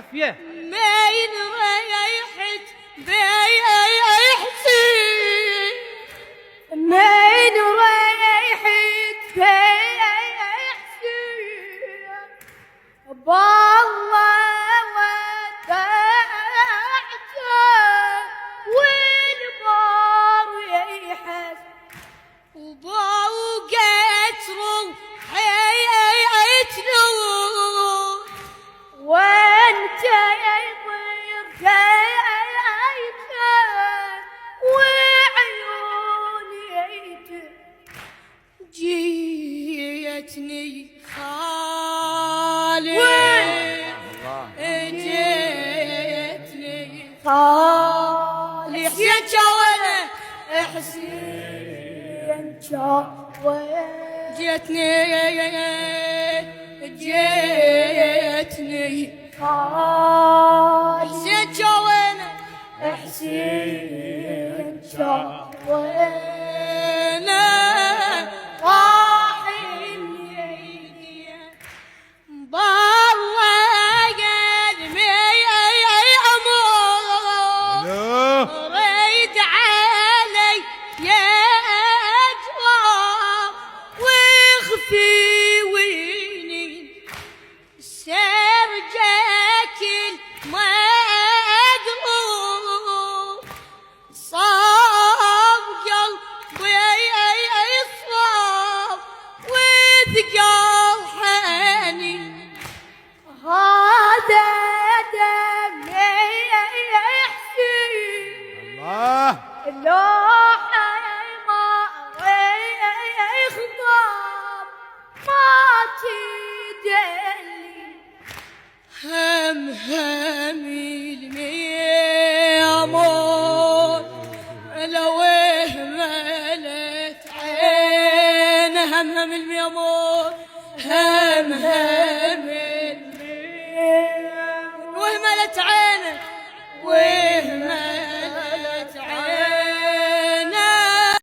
عافية. مين ريحت بيحسين، مين ريحت بيحسين، بالله ودعته والبار يحس وبوقت روحي تنور وانت يطير جايته وعيوني جيتني خالي جيتني خالي حسين جوانا حسين جوانا جيتني حسين جوانا حسين جوانا راحل يدي بالله قلبي امور ريد علي يا اجوار واخفي ويني سرجك المقلوب صاب قلبي صاب وثقل حنين هذا دمي يحسين الله اللوحة ما يخضب ما تدلي همي الميمون لو ملت عين هم الميمون هم